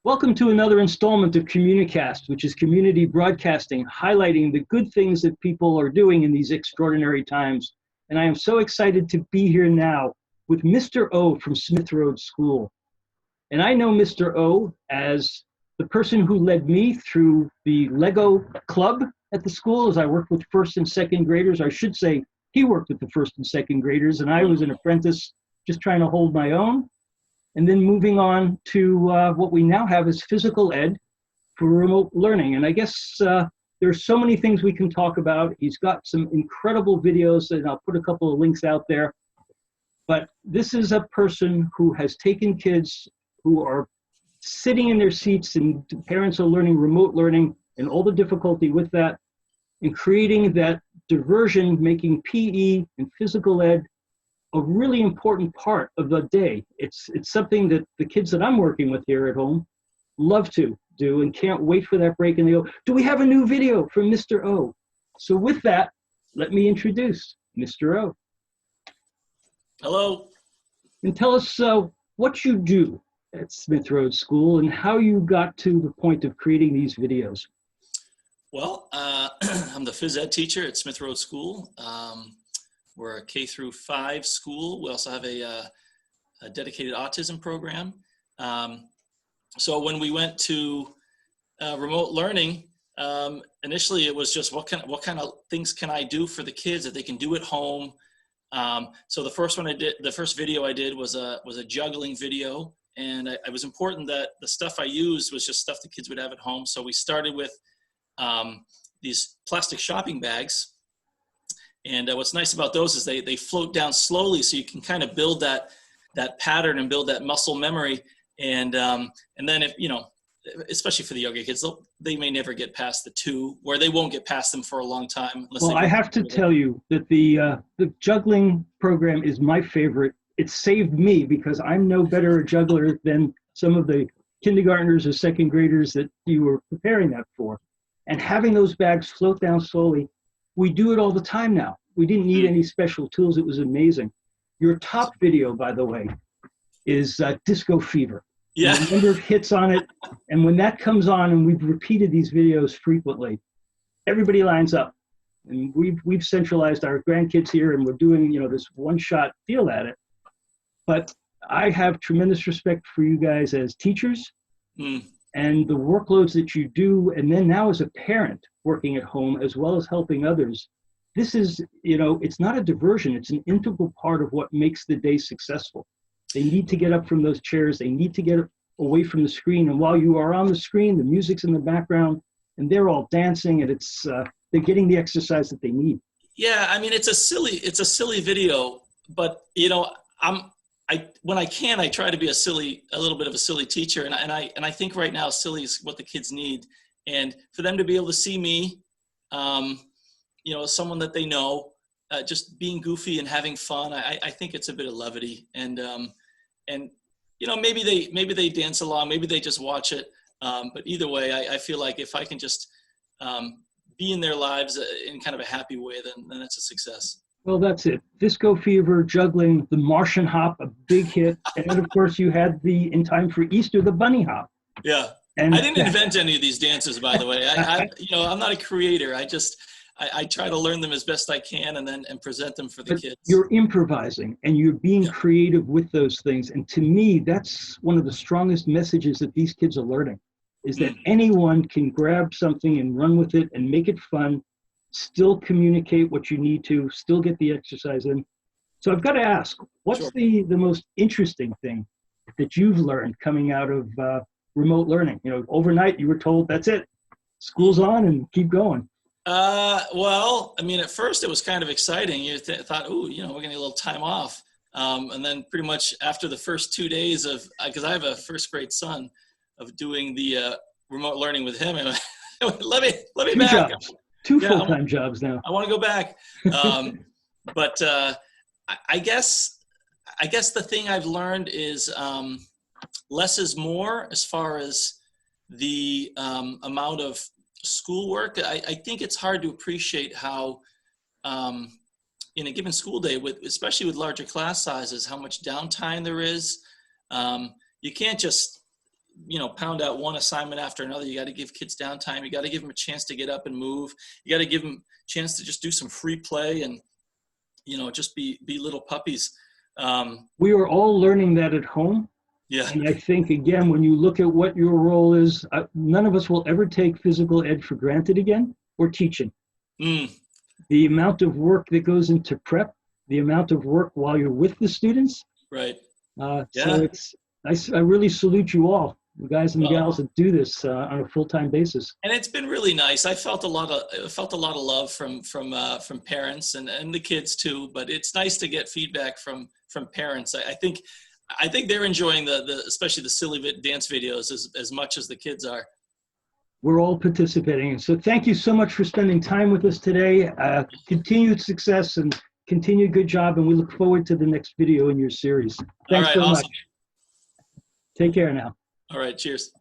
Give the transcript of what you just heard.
Welcome to another installment of Communicast, which is community broadcasting, highlighting the good things that people are doing in these extraordinary times. And I am so excited to be here now with Mr. O from Smyth School. And I know Mr. O as the person who led me through the Lego club at the school as I worked with first and second graders. I should say he worked with the first and second graders, and I was an apprentice just trying to hold my own. And then moving on to what we now have is physical ed for remote learning. And I guess there's so many things we can talk about. He's got some incredible videos, and I'll put a couple of links out there. But this is a person who has taken kids who are sitting in their seats and parents are learning remote learning and all the difficulty with that, and creating that diversion, making PE and physical ed a really important part of the day. It's something that the kids that I'm working with here at home love to do and can't wait for that break. And they go, do we have a new video from Mr. O? So with that, let me introduce Mr. O. Hello. And tell us what you do at Smyth School and how you got to the point of creating these videos. Well, I'm the Phys Ed teacher at Smyth School. We're a K through 5 school. We also have a dedicated autism program. So when we went to remote learning, initially it was just what kind of things can I do for the kids that they can do at home. So the first video I did was a juggling video, and it was important that the stuff I used was just stuff the kids would have at home. So we started with these plastic shopping bags. And what's nice about those is they float down slowly, so you can kind of build that pattern and build that muscle memory. And then if especially for the younger kids, they may never get past the 2, where they won't get past them for a long time. Well, I have to tell you that the juggling program is my favorite. It saved me because I'm no better a juggler than some of the kindergartners or second graders that you were preparing that for. And having those bags float down slowly, we do it all the time now. We didn't need any special tools. It was amazing. Your top video, by the way, is Disco Fever. Yeah. The number of hits on it. And when that comes on, and we've repeated these videos frequently, everybody lines up. And we've centralized our grandkids here, and we're doing this one-shot deal at it. But I have tremendous respect for you guys as teachers and the workloads that you do. And then now as a parent working at home as well as helping others, this is, it's not a diversion. It's an integral part of what makes the day successful. They need to get up from those chairs. They need to get away from the screen. And while you are on the screen, the music's in the background and they're all dancing, and it's they're getting the exercise that they need. Yeah, I mean, it's a silly video, but when I can, I try to be a little bit of a silly teacher, and I think right now silly is what the kids need, and for them to be able to see me, someone that they know, just being goofy and having fun. I think it's a bit of levity, and maybe they dance along, maybe they just watch it, but either way, I feel like if I can just be in their lives in kind of a happy way, then it's a success. Well, that's it. Disco Fever, juggling, the Martian hop, a big hit. And of course, you had in time for Easter, the bunny hop. Yeah. And I didn't invent any of these dances, by the way. I'm not a creator. I try to learn them as best I can and present them for the kids. You're improvising and you're being creative with those things. And to me, that's one of the strongest messages that these kids are learning, is that anyone can grab something and run with it and make it fun, still communicate what you need to, still get the exercise in. So I've got to ask, what's the most interesting thing that you've learned coming out of remote learning? Overnight you were told, that's it, school's on and keep going. Well, I mean, at first it was kind of exciting. You thought, we're going to get a little time off. And then pretty much after the first 2 days because I have a first grade son, of doing the remote learning with him, and let me back. Two full-time jobs now. I want to go back. But I guess the thing I've learned is less is more as far as the amount of schoolwork. I think it's hard to appreciate how in a given school day, especially with larger class sizes, how much downtime there is. You can't just pound out one assignment after another. You got to give kids downtime. You got to give them a chance to get up and move. You got to give them a chance to just do some free play and, just be little puppies. We are all learning that at home. Yeah. And I think, again, when you look at what your role is, none of us will ever take physical ed for granted again, or teaching. The amount of work that goes into prep, the amount of work while you're with the students. Right. So I really salute you all, the guys and gals that do this on a full-time basis. And it's been really nice. I felt a lot of love from parents and the kids too. But it's nice to get feedback from parents. I think they're enjoying especially the silly dance videos as much as the kids are. We're all participating. So thank you so much for spending time with us today. Continued success and continued good job. And we look forward to the next video in your series. Thanks so much. Take care now. All right. Cheers.